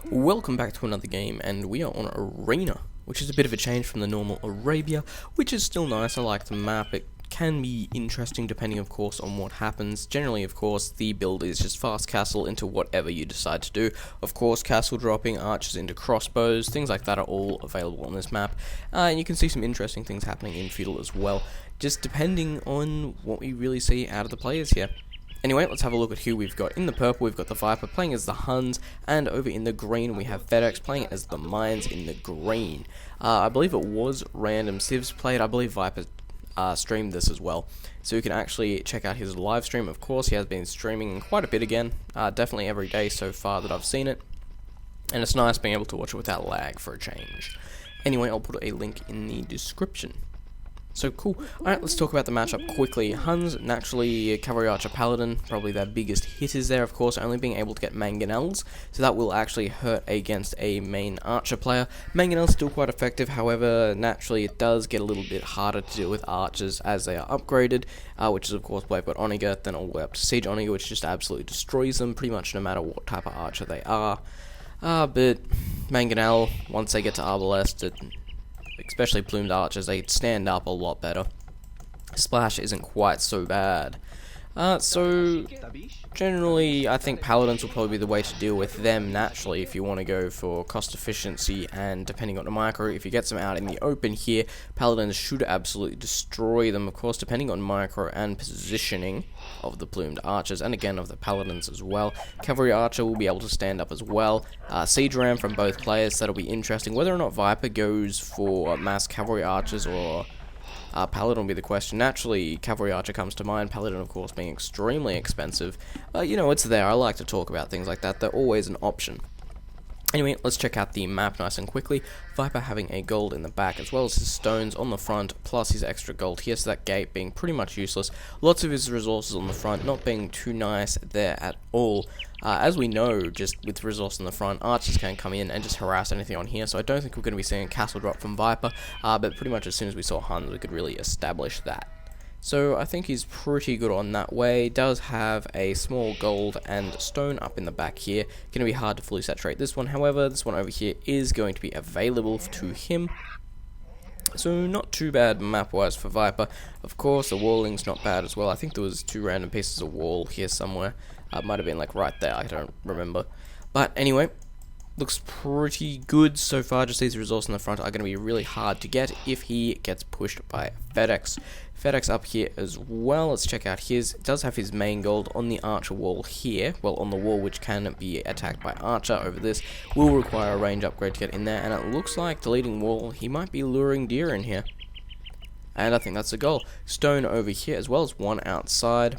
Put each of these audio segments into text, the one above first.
Welcome back to another game, and we are on Arena, which is a bit of a change from the normal Arabia, which is still nice. I like the map. It can be interesting depending, of course, on what happens. Generally, of course, the build is just fast castle into whatever you decide to do. Of course, castle dropping, archers into crossbows, things like that are all available on this map. And you can see some interesting things happening in feudal as well, just depending on what we really see out of the players here. Anyway, let's have a look at who we've got. In the purple, we've got the Viper playing as the Huns, and over in the green, we have FedEx playing as the Mines in the green. I believe it was Random Civs played. I believe Viper streamed this as well. So you can actually check out his live stream. Of course, he has been streaming quite a bit again, definitely every day so far that I've seen it. And it's nice being able to watch it without lag for a change. Anyway, I'll put a link in the description. So cool. Alright, let's talk about the matchup quickly. Huns, naturally, Cavalry Archer Paladin, probably their biggest hitters there, of course, only being able to get mangonels, so that will actually hurt against a main Archer player. Mangonels still quite effective, however, naturally it does get a little bit harder to deal with Archers as they are upgraded, which is of course Blackbird Onager, then all the way up to Siege Onager, which just absolutely destroys them, pretty much no matter what type of Archer they are. But Mangonel, once they get to Arbalest, especially plumed archers, they stand up a lot better. Splash isn't quite so bad. So generally, I think paladins will probably be the way to deal with them naturally if you want to go for cost efficiency, and depending on the micro, if you get some out in the open here, paladins should absolutely destroy them, of course, depending on micro and positioning of the plumed archers, and again of the paladins as well. Cavalry archer will be able to stand up as well. Siege ram from both players, that'll be interesting. Whether or not Viper goes for mass cavalry archers or Paladin will be the question. Naturally, Cavalry Archer comes to mind, Paladin of course being extremely expensive. You know, it's there. I like to talk about things like that. They're always an option. Anyway, let's check out the map nice and quickly. Viper having a gold in the back, as well as his stones on the front, plus his extra gold here, so that gate being pretty much useless. Lots of his resources on the front, not being too nice there at all. As we know, just with resource in the front, archers can come in and just harass anything on here, so I don't think we're going to be seeing a castle drop from Viper, but pretty much as soon as we saw Huns, we could really establish that. So I think he's pretty good on that way. Does have a small gold and stone up in the back here. Going to be hard to fully saturate this one. However, this one over here is going to be available to him. So not too bad map-wise for Viper. Of course, the walling's not bad as well. I think there was 2 random pieces of wall here somewhere. It might have been like right there. I don't remember. But anyway, looks pretty good so far. Just these resources in the front are going to be really hard to get if he gets pushed by FedEx. FedEx up here as well. Let's check out his. It does have his main gold on the archer wall here. Well, on the wall which can be attacked by archer over this. Will require a range upgrade to get in there. And it looks like the leading wall, he might be luring deer in here. And I think that's the goal. Stone over here as well as one outside.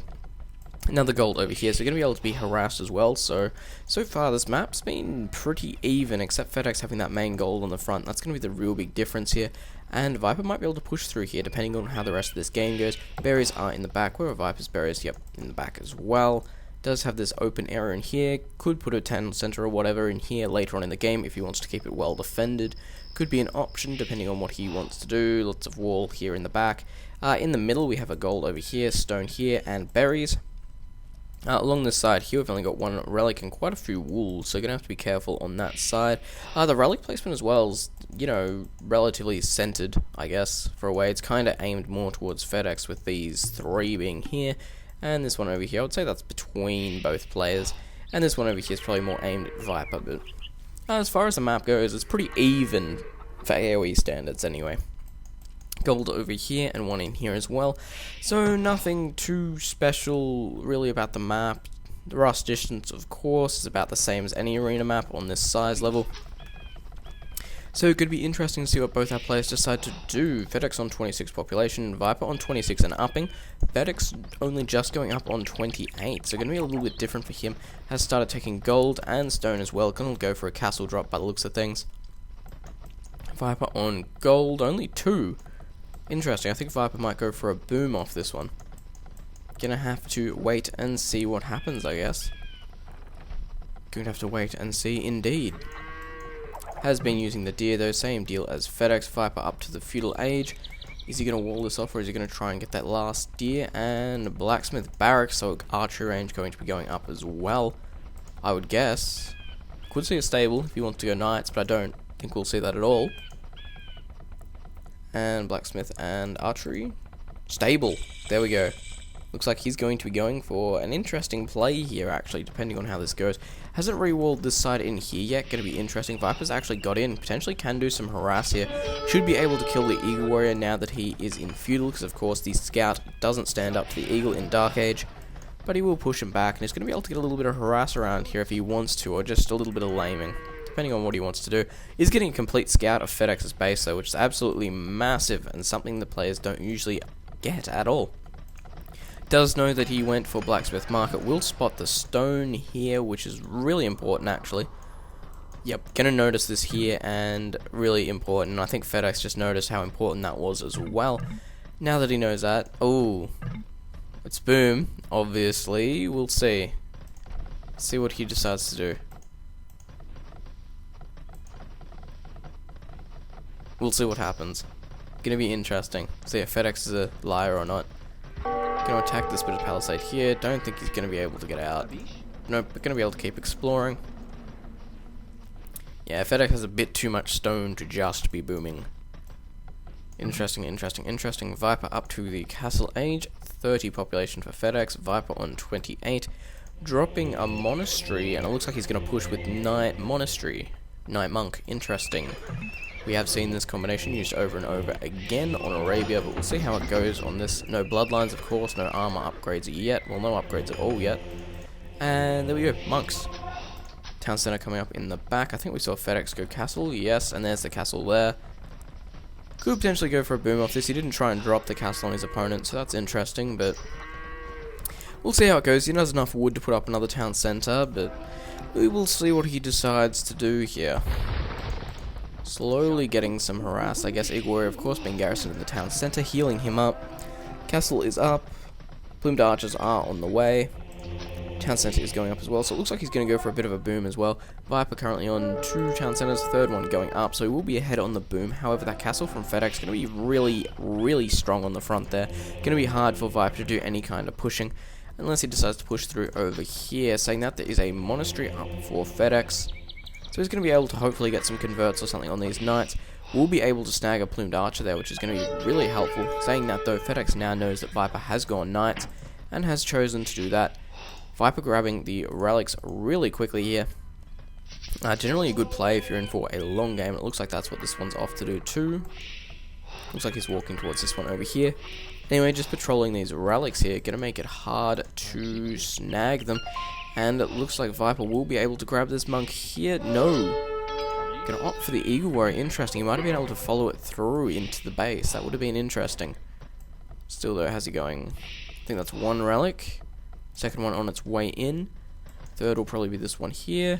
Another gold over here, so you're going to be able to be harassed as well. So far this map's been pretty even, except FedEx having that main gold on the front. That's going to be the real big difference here. And Viper might be able to push through here, depending on how the rest of this game goes. Berries are in the back. Where are Viper's berries? Yep, in the back as well. Does have this open area in here. Could put a 10 center or whatever in here later on in the game if he wants to keep it well defended. Could be an option, depending on what he wants to do. Lots of wall here in the back. In the middle, we have a gold over here, stone here, and berries. Along this side here, we've only got one relic and quite a few wolves, so you're going to have to be careful on that side. The relic placement as well is, you know, relatively centered, I guess, for a way. It's kind of aimed more towards FedEx with these 3 being here, and this one over here. I would say that's between both players, and this one over here is probably more aimed at Viper, but as far as the map goes, it's pretty even for AoE standards anyway. Gold over here and one in here as well, so nothing too special really about the map. The rust distance of course is about the same as any arena map on this size level, so it could be interesting to see what both our players decide to do. FedEx on 26 population, Viper on 26 and upping. FedEx only just going up on 28, so going to be a little bit different for him. Has started taking gold and stone as well. Gonna go for a castle drop by the looks of things. Viper on gold, only 2. Interesting, I think Viper might go for a boom off this one. Gonna have to wait and see what happens, I guess. Gonna have to wait and see indeed. Has been using the deer though, same deal as FedEx. Viper up to the feudal age. Is he gonna wall this off or is he gonna try and get that last deer? And blacksmith barracks, so archery range going to be going up as well, I would guess. Could see a stable if he wants to go knights, but I don't think we'll see that at all. And blacksmith and archery. Stable. There we go. Looks like he's going to be going for an interesting play here, actually, depending on how this goes. Hasn't re-walled this side in here yet. Going to be interesting. Viper's actually got in. Potentially can do some harass here. Should be able to kill the Eagle Warrior now that he is in feudal, because of course the Scout doesn't stand up to the Eagle in Dark Age. But he will push him back, and he's going to be able to get a little bit of harass around here if he wants to, or just a little bit of laming, depending on what he wants to do. He's getting a complete scout of FedEx's base, though, which is absolutely massive, and something the players don't usually get at all. Does know that he went for Blacksmith Market, will spot the stone here, which is really important, actually. Yep, gonna notice this here, and really important. I think FedEx just noticed how important that was as well. Now that he knows that, oh, it's boom, obviously. We'll see. See what he decides to do. We'll see what happens. Gonna be interesting. See if FedEx is a liar or not. Gonna attack this bit of palisade here. Don't think he's gonna be able to get out. Nope, but gonna be able to keep exploring. Yeah, FedEx has a bit too much stone to just be booming. Interesting, interesting, interesting. Viper up to the castle age. 30 population for FedEx. Viper on 28. Dropping a monastery, and it looks like he's going to push with Knight Monastery. Knight Monk. Interesting. We have seen this combination used over and over again on Arabia, but we'll see how it goes on this. No bloodlines, of course. No armor upgrades yet. Well, no upgrades at all yet. And there we go. Monks. Town center coming up in the back. I think we saw FedEx go castle. Yes, and there's the castle there. Could potentially go for a boom off this. He didn't try and drop the castle on his opponent, so that's interesting, but we'll see how it goes. He has enough wood to put up another town center, but we will see what he decides to do here. Slowly getting some harass. I guess Eagle Warrior, of course, being garrisoned in the town center, healing him up. Castle is up. Plumed archers are on the way. Town center is going up as well, so it looks like he's going to go for a bit of a boom as well. Viper currently on 2 town centers, third one going up, so he will be ahead on the boom. However, that castle from FedEx is going to be really, really strong on the front there. Going to be hard for Viper to do any kind of pushing, unless he decides to push through over here. Saying that, there is a monastery up for FedEx, so he's going to be able to hopefully get some converts or something on these knights. We'll be able to snag a plumed archer there, which is going to be really helpful. Saying that though, FedEx now knows that Viper has gone knights, and has chosen to do that. Viper grabbing the relics really quickly here. Generally a good play if you're in for a long game. It looks like that's what this one's off to do too. Looks like he's walking towards this one over here. Anyway, just patrolling these relics here. Gonna make it hard to snag them. And it looks like Viper will be able to grab this monk here. No. Gonna opt for the Eagle Warrior. Interesting. He might have been able to follow it through into the base. That would have been interesting. Still though, how's he going? I think that's one relic. Second one on its way in. Third will probably be this one here.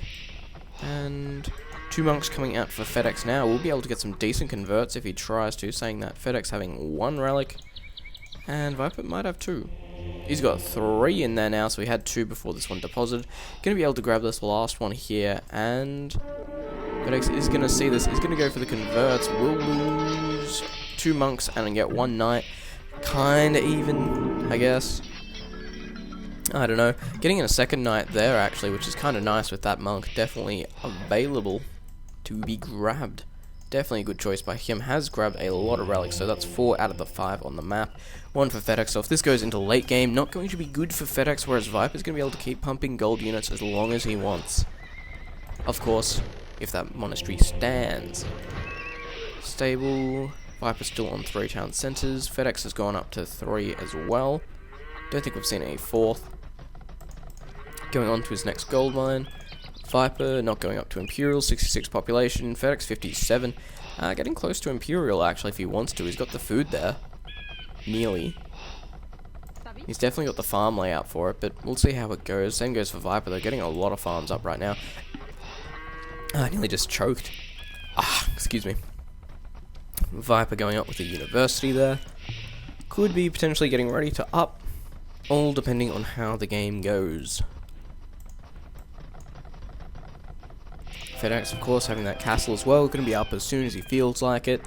And 2 monks coming out for FedEx now. We'll be able to get some decent converts if he tries to. Saying that FedEx having 1 relic. And Viper might have 2. He's got 3 in there now, so he had 2 before this one deposited. Going to be able to grab this last one here. And FedEx is going to see this. He's going to go for the converts. We'll lose 2 monks and get 1 knight. Kinda even, I guess. I don't know. Getting in a second knight there, actually, which is kind of nice with that monk. Definitely available to be grabbed. Definitely a good choice by him. Has grabbed a lot of relics, so that's 4 out of the 5 on the map. 1 for FedEx, so if this goes into late game, not going to be good for FedEx, whereas Viper's going to be able to keep pumping gold units as long as he wants. Of course, if that monastery stands. Stable. Viper's still on 3 town centers. FedEx has gone up to 3 as well. Don't think we've seen a 4th. Going on to his next gold mine. Viper not going up to Imperial, 66 population. FedEx 57. Getting close to Imperial actually if he wants to. He's got the food there. Nearly. He's definitely got the farm layout for it, but we'll see how it goes. Same goes for Viper. They're getting a lot of farms up right now. I nearly just choked. Excuse me. Viper going up with a university there. Could be potentially getting ready to up. All depending on how the game goes. FedEx, of course, having that castle as well. Going to be up as soon as he feels like it.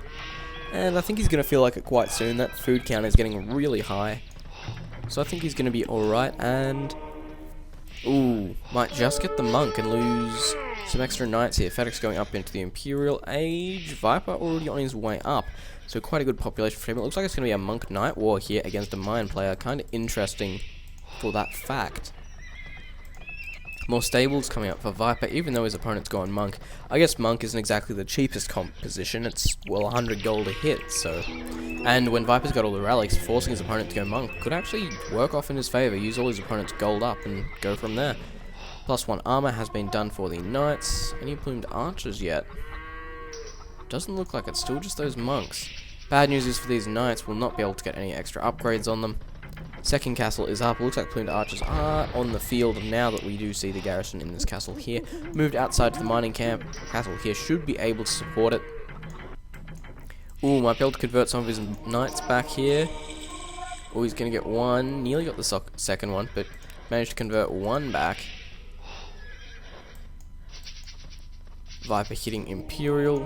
And I think he's going to feel like it quite soon. That food count is getting really high. So I think he's going to be alright. And Ooh, might just get the monk and lose some extra knights here. FedEx going up into the Imperial Age. Viper already on his way up. So quite a good population for him. It looks like it's going to be a monk knight war here against a mine player. Kind of interesting for that fact. More stables coming up for Viper, even though his opponent's gone monk. I guess monk isn't exactly the cheapest composition. It's, well, 100 gold a hit, so... And when Viper's got all the relics, forcing his opponent to go monk could actually work off in his favour. Use all his opponent's gold up and go from there. +1 armor has been done for the knights. Any plumed archers yet? Doesn't look like it's still just those monks. Bad news is for these knights, we'll not be able to get any extra upgrades on them. Second castle is up. Looks like plumed archers are on the field now that we do see the garrison in this castle here. Moved outside to the mining camp. Castle here should be able to support it. Ooh, might be able to convert some of his knights back here. Oh, he's going to get one. Nearly got the second one, but managed to convert one back. Viper hitting Imperial.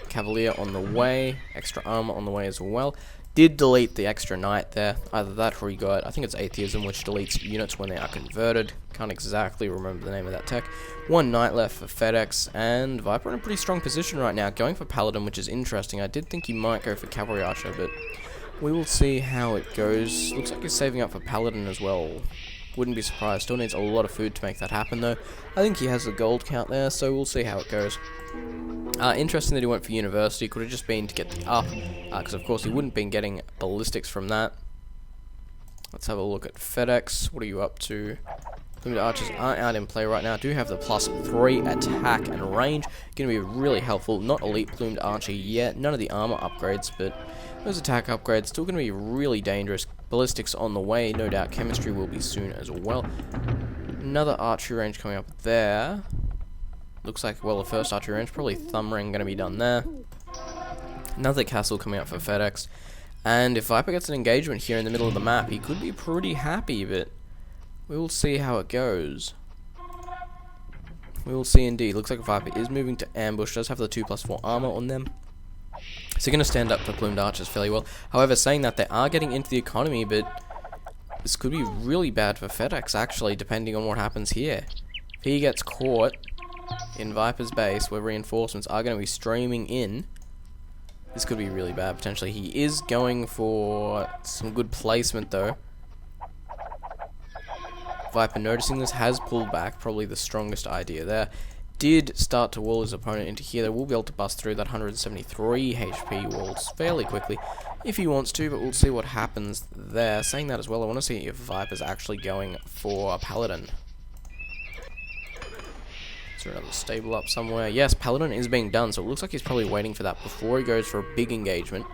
Cavalier on the way. Extra armor on the way as well. Did delete the extra knight there. Either that or he got, I think it's Atheism, which deletes units when they are converted. Can't exactly remember the name of that tech. One knight left for FedEx, and Viper in a pretty strong position right now. Going for Paladin, which is interesting. I did think he might go for Cavalry Archer, but we will see how it goes. Looks like he's saving up for Paladin as well. Wouldn't be surprised. Still needs a lot of food to make that happen, though. I think he has the gold count there, so we'll see how it goes. Interesting that he went for University. Could have just been to get the up, because of course he wouldn't been getting ballistics from that. Let's have a look at FedEx. What are you up to? Plumed archers aren't out in play right now. Do have the +3 attack and range. Going to be really helpful. Not elite plumed archer yet. None of the armor upgrades, but those attack upgrades still going to be really dangerous. Ballistics on the way. No doubt chemistry will be soon as well. Another archery range coming up there. Looks like, well, the first archery range, probably thumb ring going to be done there. Another castle coming up for FedEx. And if Viper gets an engagement here in the middle of the map, he could be pretty happy, but we will see how it goes. We will see indeed. Looks like Viper is moving to ambush. Does have the 2+4 armor on them. So going to stand up for plumed archers fairly well. However, saying that, they are getting into the economy, but this could be really bad for FedEx, actually, depending on what happens here. If he gets caught in Viper's base, where reinforcements are going to be streaming in, this could be really bad, potentially. He is going for some good placement, though. Viper, noticing this, has pulled back, probably the strongest idea there. Did start to wall his opponent into here. They will be able to bust through that 173 HP walls fairly quickly if he wants to, but we'll see what happens there. Saying that as well, I want to see if Viper's actually going for a Paladin. Is there another stable up somewhere? Yes, Paladin is being done, so it looks like he's probably waiting for that before he goes for a big engagement,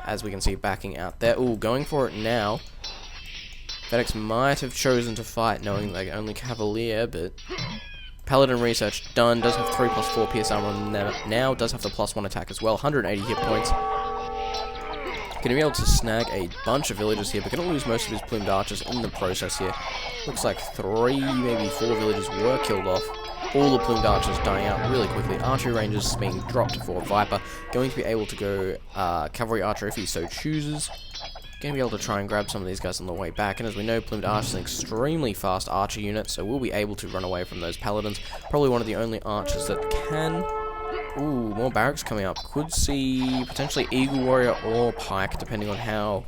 as we can see backing out there. Ooh, going for it now. FedEx might have chosen to fight, knowing they only Cavalier, but Paladin research done. Does have 3+4 PS armor on now. Does have the +1 attack as well. 180 hit points. Going to be able to snag a bunch of villagers here, but going to lose most of his plumed archers in the process here. Looks like 3, maybe 4 villagers were killed off. All the plumed archers dying out really quickly. Archery ranges being dropped for Viper. Going to be able to go cavalry archer if he so chooses. Going to be able to try and grab some of these guys on the way back, and as we know, plumed archer is an extremely fast archer unit, so we'll be able to run away from those paladins. Probably one of the only archers that can. Ooh, more barracks coming up. Could see potentially Eagle Warrior or Pike, depending on how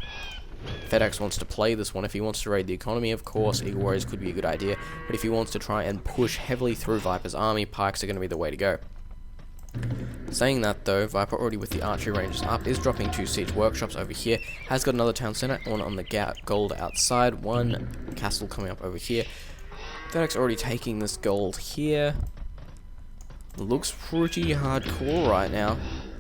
FedEx wants to play this one. If he wants to raid the economy, of course, Eagle Warriors could be a good idea, but if he wants to try and push heavily through Viper's army, Pikes are going to be the way to go. Saying that though, Viper already with the archery ranges up, is dropping 2 siege workshops over here, has got another town center, one on the gold outside, one castle coming up over here. FedEx already taking this gold here. Looks pretty hardcore right now.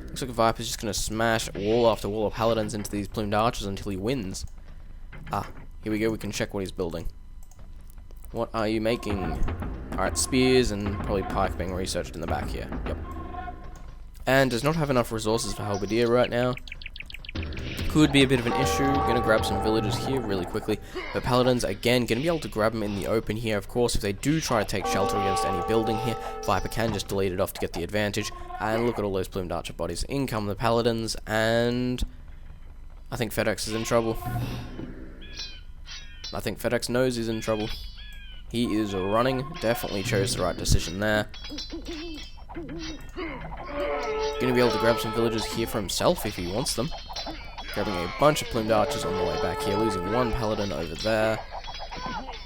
Looks like Viper's just going to smash wall after wall of paladins into these plumed archers until he wins. Ah, here we go, we can check what he's building. What are you making? Alright, spears and probably pike being researched in the back here. Yep. And does not have enough resources for halberdier right now. Could be a bit of an issue. Gonna grab some villagers here really quickly. The paladins, again, gonna be able to grab them in the open here. Of course, if they do try to take shelter against any building here, Viper can just delete it off to get the advantage. And look at all those plumed archer bodies. In come the paladins, and I think FedEx is in trouble. I think FedEx knows he's in trouble. He is running. Definitely chose the right decision there. Gonna be able to grab some villagers here for himself if he wants them. Grabbing a bunch of plumed archers on the way back here, losing one paladin over there.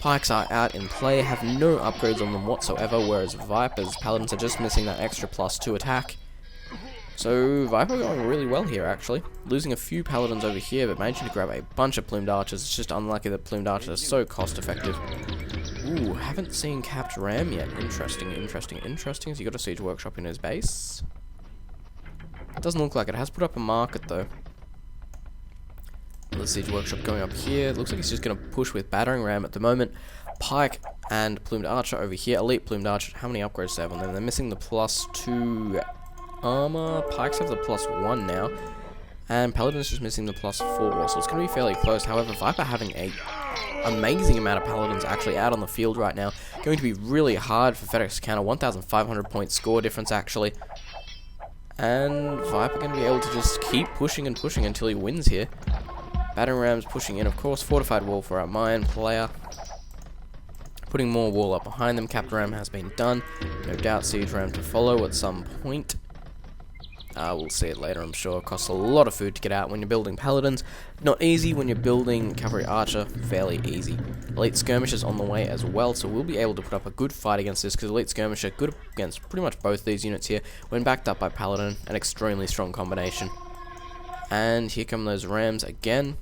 Pikes are out in play, have no upgrades on them whatsoever, whereas Viper's paladins are just missing that extra +2 attack. So Viper going really well here actually. Losing a few paladins over here, but managing to grab a bunch of plumed archers. It's just unlucky that plumed archers are so cost effective. Ooh, haven't seen capped ram yet. Interesting. Has he got a siege workshop in his base? Doesn't look like it. Has put up a market though. The siege workshop going up here. Looks like he's just going to push with battering ram at the moment. Pike and plumed archer over here. Elite plumed archer. How many upgrades do they have on them? They're missing the +2 armor. Pikes have the +1 now. And paladin's just missing the +4. So it's going to be fairly close. However, Viper having a amazing amount of paladins actually out on the field right now. Going to be really hard for FedEx to counter. 1,500 point score difference actually. And Viper going to be able to just keep pushing and pushing until he wins here. Battering rams pushing in, of course. Fortified wall for our mine player. Putting more wall up behind them. Capped ram has been done. No doubt siege ram to follow at some point. We'll see it later, I'm sure. Costs a lot of food to get out when you're building paladins. Not easy when you're building cavalry archer. Fairly easy. Elite skirmishers on the way as well, so we'll be able to put up a good fight against this, because elite skirmisher good against pretty much both these units here. When backed up by paladin, an extremely strong combination. And here come those rams again.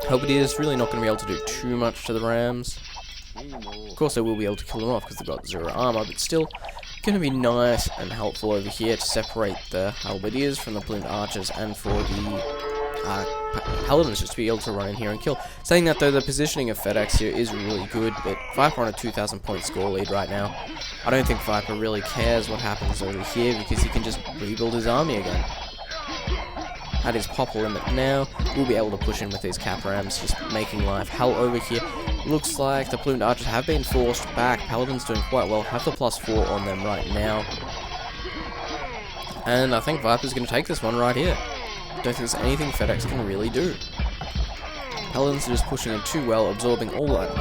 Halberdiers really not going to be able to do too much to the rams. Of course they will be able to kill them off because they've got 0 armor, but still going to be nice and helpful over here to separate the halberdiers from the plumed archers, and for the paladins just to be able to run in here and kill. Saying that though, the positioning of FedEx here is really good, but Viper on a 2,000 point score lead right now. I don't think Viper really cares what happens over here because he can just rebuild his army again. At his pop limit now, we'll be able to push in with these cap rams, just making life hell over here. Looks like the plumed archers have been forced back. Paladin's doing quite well, have the +4 on them right now. And I think Viper's going to take this one right here. Don't think there's anything FedEx can really do. Paladins are just pushing in too well, absorbing all that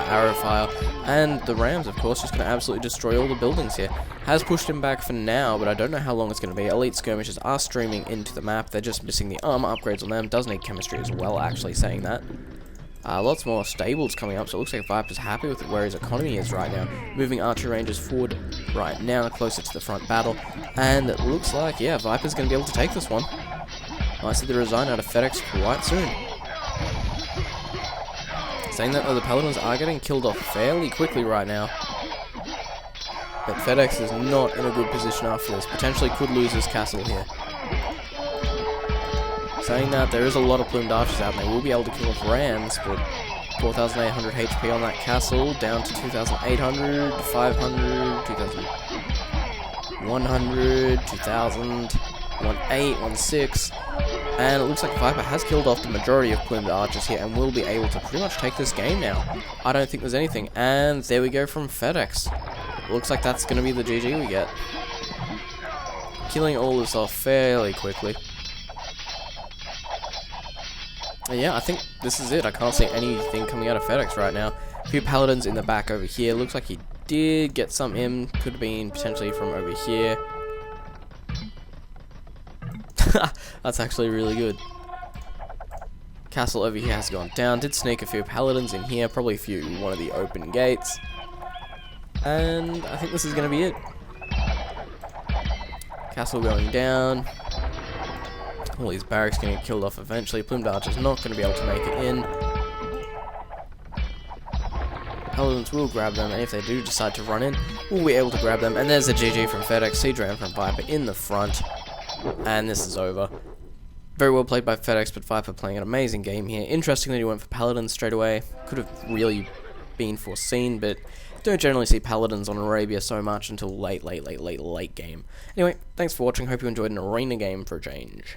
arrow fire, and the rams, of course, just going to absolutely destroy all the buildings here. Has pushed him back for now, but I don't know how long it's going to be. Elite skirmishers are streaming into the map. They're just missing the armor upgrades on them. Does need chemistry as well, actually, saying that. Lots more stables coming up, so it looks like Viper's happy with where his economy is right now. Moving archer rangers forward right now, closer to the front battle, and it looks like, yeah, Viper's going to be able to take this one. I see the resign out of FedEx quite soon. Saying that, though, the paladins are getting killed off fairly quickly right now. But FedEx is not in a good position after this. Potentially could lose this castle here. Saying that, there is a lot of plumed archers out, and they will be able to kill off rams, but 4,800 HP on that castle, down to 2,800, 500, 2,100, 2,000, 1,800, 1,600. And it looks like Viper has killed off the majority of plumed archers here and will be able to pretty much take this game now. I don't think there's anything. And there we go from FedEx. Looks like that's going to be the GG we get. Killing all this off fairly quickly. And yeah, I think this is it. I can't see anything coming out of FedEx right now. A few paladins in the back over here. Looks like he did get some in. Could have been potentially from over here. That's actually really good. Castle over here has gone down. Did sneak a few paladins in here. Probably a few one of the open gates. And I think this is going to be it. Castle going down. All these barracks going to get killed off eventually. Plumed archer's not going to be able to make it in. Paladins will grab them, and if they do decide to run in, we'll be able to grab them. And there's the GG from FedEx. Siege ram from Viper in the front. And this is over. Very well played by FedEx, but Viper playing an amazing game here. Interesting that he went for Paladins straight away. Could have really been foreseen, but don't generally see Paladins on Arabia so much until late game. Anyway, thanks for watching. Hope you enjoyed an arena game for a change.